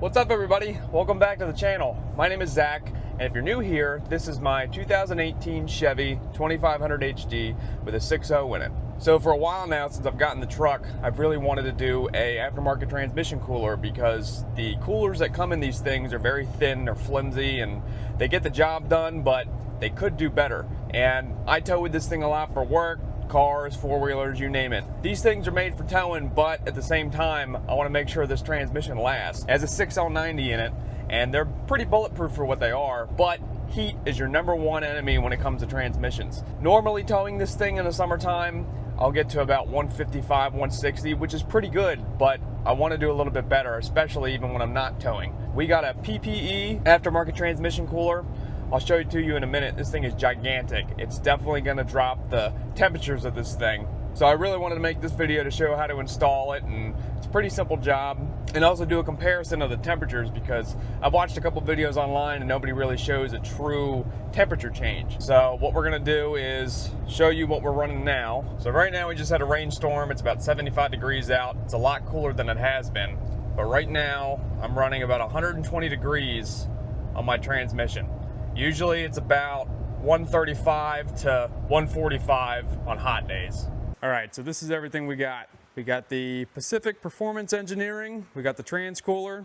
What's up everybody? Welcome back to the channel. My name is Zach, and if you're new here, this is my 2018 Chevy 2500 HD with a 6.0 in it. So for a while now, since I've gotten the truck, I've really wanted to do a aftermarket transmission cooler because the coolers that come in these things are very thin, they're flimsy, and they get the job done, but they could do better. And I tow with this thing a lot for work, cars, four-wheelers, you name it. These things are made for towing, but at the same time, I want to make sure this transmission lasts. It has a 6L90 in it, and they're pretty bulletproof for what they are, but heat is your #1 enemy when it comes to transmissions. Normally towing this thing in the summertime, I'll get to about 155, 160, which is pretty good, but I want to do a little bit better, especially even when I'm not towing. We got a PPE aftermarket transmission cooler. I'll show it to you in a minute. This thing is gigantic. It's definitely going to drop the temperatures of this thing. So I really wanted to make this video to show how to install it, and it's a pretty simple job. And also do a comparison of the temperatures because I've watched a couple videos online and nobody really shows a true temperature change. So what we're going to do is show you what we're running now. So right now we just had a rainstorm. It's about 75 degrees out. It's a lot cooler than it has been. But right now I'm running about 120 degrees on my transmission. Usually it's about 135 to 145 on hot days. All right, so this is everything we got. We got the Pacific Performance Engineering. We got the trans cooler.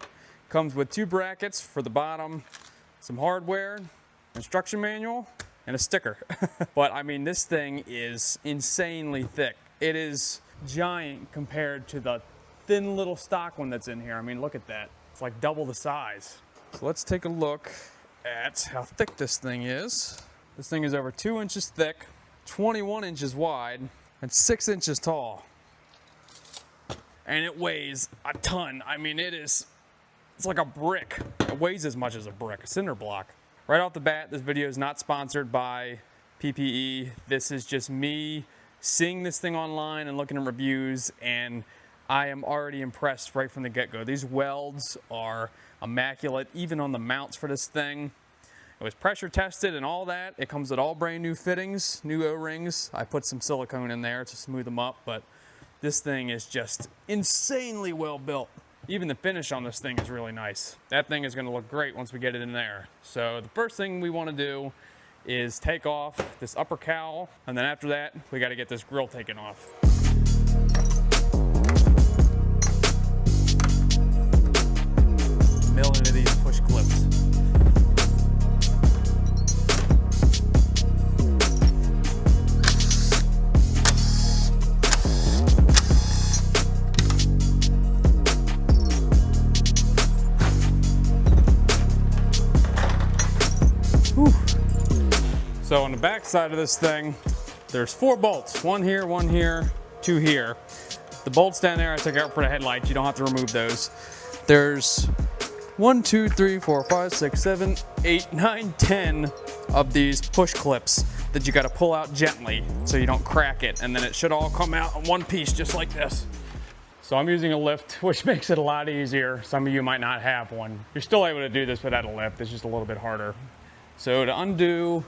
Comes with 2 brackets for the bottom, some hardware, instruction manual, and a sticker. But I mean, this thing is insanely thick. It is giant compared to the thin little stock one that's in here. I mean, look at that. It's like double the size. So let's take a look at how thick this thing is. This thing is over 2 inches thick, 21 inches wide, and 6 inches tall. And it weighs a ton. I mean, it's like a brick. It weighs as much as a brick, a cinder block. Right off the bat, this video is not sponsored by PPE. This is just me seeing this thing online and looking at reviews, and I am already impressed right from the get-go. These welds are immaculate, even on the mounts for this thing. It was pressure tested and all that. It comes with all brand new fittings, new O-rings. I put some silicone in there to smooth them up, but this thing is just insanely well built. Even the finish on this thing is really nice. That thing is gonna look great once we get it in there. So the first thing we wanna do is take off this upper cowl, and then after that, we gotta get this grill taken off. Mill into these push clips. Whew. So on the back side of this thing, there's 4 bolts. 1 here, 1 here, 2 here. The bolts down there I took out for the headlights. You don't have to remove those. There's 1, 2, 3, 4, 5, 6, 7, 8, 9, 10 of these push clips that you got to pull out gently so you don't crack it, and then it should all come out in one piece just like this. So I'm using a lift, which makes it a lot easier. Some of you might not have one. You're still able to do this without a lift. It's just a little bit harder. So to undo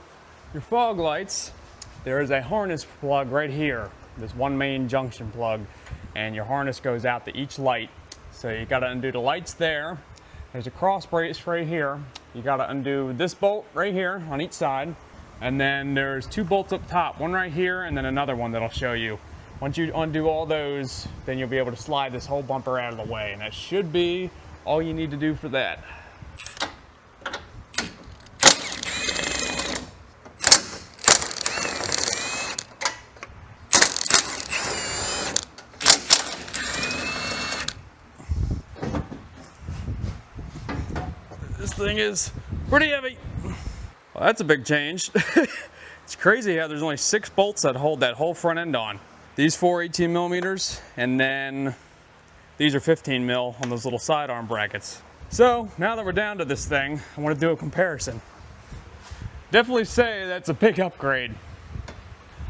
your fog lights, there is a harness plug right here. There's one main junction plug, and your harness goes out to each light. So you got to undo the lights there. There's a cross brace right here. You got to undo this bolt right here on each side. And then there's 2 bolts up top, one right here and then another one that I'll show you. Once you undo all those, then you'll be able to slide this whole bumper out of the way. And that should be all you need to do for that. This thing is pretty heavy. Well, that's a big change. It's crazy how there's only 6 bolts that hold that whole front end on. These 4 18 millimeters, and then these are 15 mil on those little sidearm brackets. So now that we're down to this thing, I want to do a comparison. Definitely say that's a big upgrade.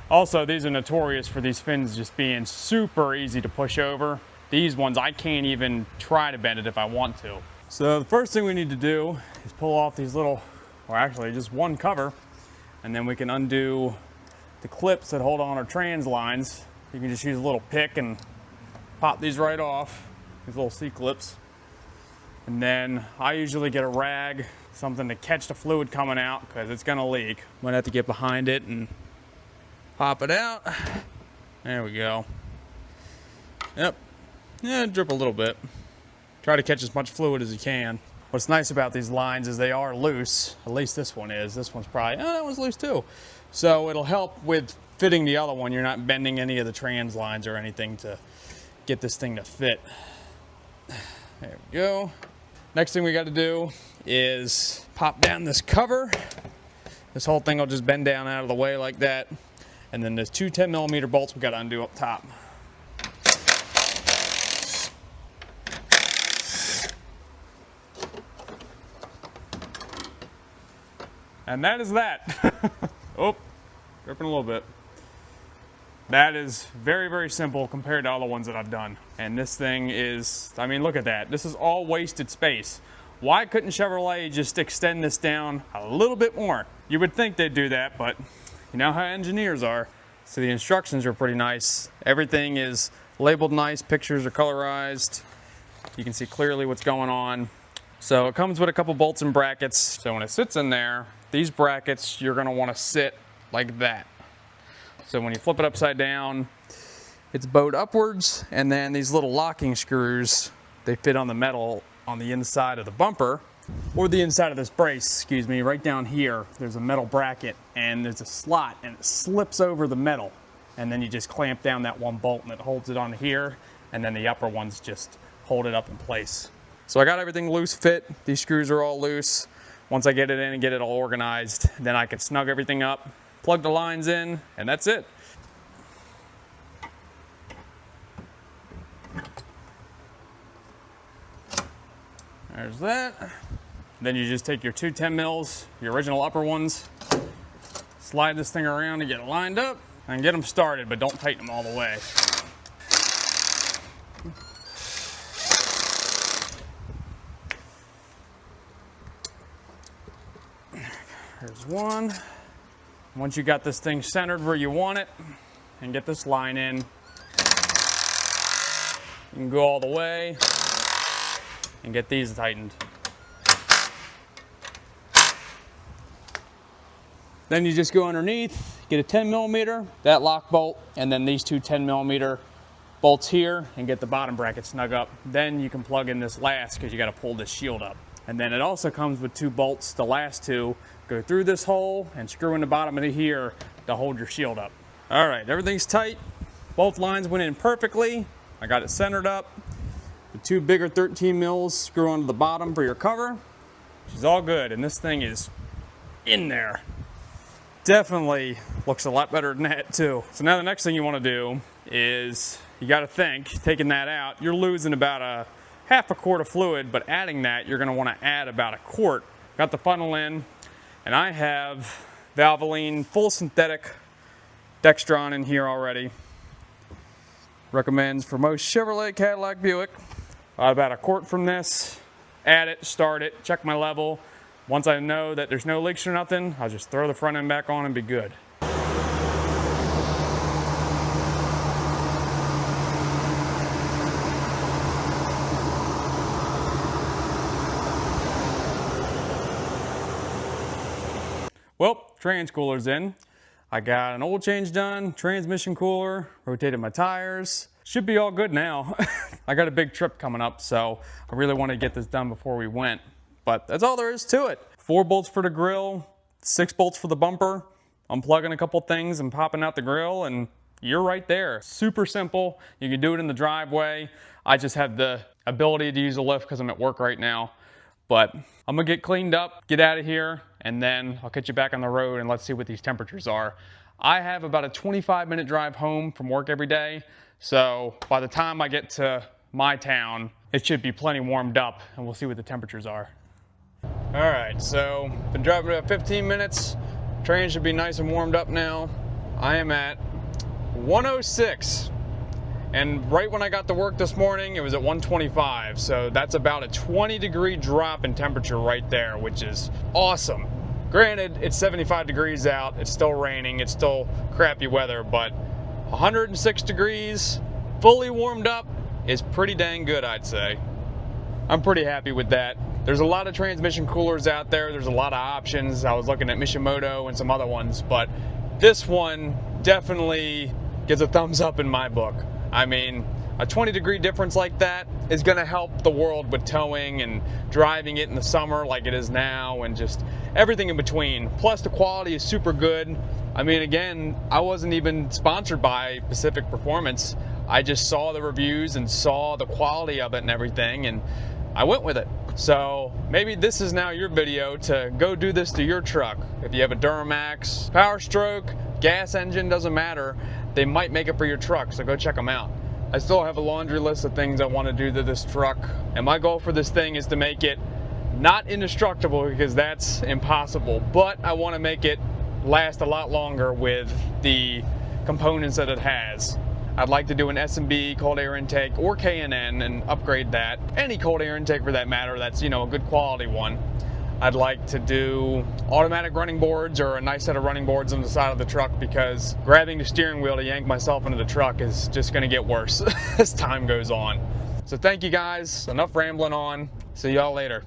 Also, these are notorious for these fins just being super easy to push over. These ones, I can't even try to bend it if I want to. So the first thing we need to do is pull off these little, or actually just one cover, and then we can undo the clips that hold on our trans lines. You can just use a little pick and pop these right off, these little C-clips. And then I usually get a rag, something to catch the fluid coming out because it's gonna leak. Might have to get behind it and pop it out. There we go. Yep, yeah, drip a little bit. Try to catch as much fluid as you can. What's nice about these lines is they are loose. At least this one is. This one's probably, oh, that one's loose too. So it'll help with fitting the other one. You're not bending any of the trans lines or anything to get this thing to fit. There we go. Next thing we got to do is pop down this cover. This whole thing will just bend down out of the way like that. And then there's two 10mm bolts we got to undo up top. And that is that. Oh, dripping a little bit. That is very, very simple compared to all the ones that I've done. And this thing is, I mean, look at that. This is all wasted space. Why couldn't Chevrolet just extend this down a little bit more? You would think they'd do that, but you know how engineers are. So the instructions are pretty nice. Everything is labeled nice. Pictures are colorized. You can see clearly what's going on. So it comes with a couple bolts and brackets. So when it sits in there, these brackets, you're gonna wanna sit like that. So when you flip it upside down, it's bowed upwards, and then these little locking screws, they fit on the metal on the inside of the bumper, or the inside of this brace, excuse me, right down here. There's a metal bracket, and there's a slot, and it slips over the metal. And then you just clamp down that one bolt, and it holds it on here, and then the upper ones just hold it up in place. So I got everything loose fit. These screws are all loose. Once I get it in and get it all organized, then I can snug everything up, plug the lines in, and that's it. There's that. Then you just take your two 10mm, your original upper ones, slide this thing around to get it lined up, and get them started, but don't tighten them all the way. There's one. Once you got this thing centered where you want it, and get this line in, you can go all the way and get these tightened. Then you just go underneath, get a 10mm, that lock bolt, and then these two 10mm bolts here, and get the bottom bracket snug up. Then you can plug in this last, because you got to pull this shield up. And then it also comes with two bolts, the last two go through this hole and screw in the bottom of here to hold your shield up. All right, everything's tight. Both lines went in perfectly. I got it centered up. The two bigger 13mm screw onto the bottom for your cover, which is all good. And this thing is in there. Definitely looks a lot better than that too. So now the next thing you want to do is, you got to think, taking that out, you're losing about a half a quart of fluid, but adding that, you're going to want to add about a quart. Got the funnel in, and I have Valvoline full synthetic Dextron in here already. Recommends for most Chevrolet, Cadillac, Buick. About a quart from this, add it, start it, check my level. Once I know that there's no leaks or nothing, I'll just throw the front end back on and be good. Well, trans cooler's in. I got an oil change done, transmission cooler, rotated my tires. Should be all good now. I got a big trip coming up, so I really want to get this done before we went. But that's all there is to it. 4 bolts for the grill, 6 bolts for the bumper, unplugging a couple things and popping out the grill, and you're right there. Super simple. You can do it in the driveway. I just have the ability to use a lift because I'm at work right now. But I'm gonna get cleaned up, get out of here, and then I'll get you back on the road and let's see what these temperatures are. I have about a 25-minute drive home from work every day, so by the time I get to my town, it should be plenty warmed up, and we'll see what the temperatures are. All right, so been driving about 15 minutes. Train should be nice and warmed up now. I am at 106. And right when I got to work this morning, it was at 125. So that's about a 20-degree drop in temperature right there, which is awesome. Granted, it's 75 degrees out, it's still raining, it's still crappy weather, but 106 degrees, fully warmed up, is pretty dang good, I'd say. I'm pretty happy with that. There's a lot of transmission coolers out there. There's a lot of options. I was looking at Mishimoto and some other ones, but this one definitely gets a thumbs up in my book. I mean, a 20-degree difference like that is going to help the world with towing and driving it in the summer like it is now, and just everything in between. Plus, the quality is super good. I mean, again, I wasn't even sponsored by Pacific Performance. I just saw the reviews and saw the quality of it and everything, and I went with it. So maybe this is now your video to go do this to your truck. If you have a Duramax, Power Stroke, gas engine, doesn't matter. They might make it for your truck, so go check them out. I still have a laundry list of things I want to do to this truck, and my goal for this thing is to make it not indestructible, because that's impossible, but I want to make it last a lot longer with the components that it has. I'd like to do an S&B cold air intake or K&N and upgrade that. Any cold air intake for that matter, that's, you know, a good quality one. I'd like to do automatic running boards, or a nice set of running boards on the side of the truck, because grabbing the steering wheel to yank myself into the truck is just going to get worse as time goes on. So thank you guys. Enough rambling on. See y'all later.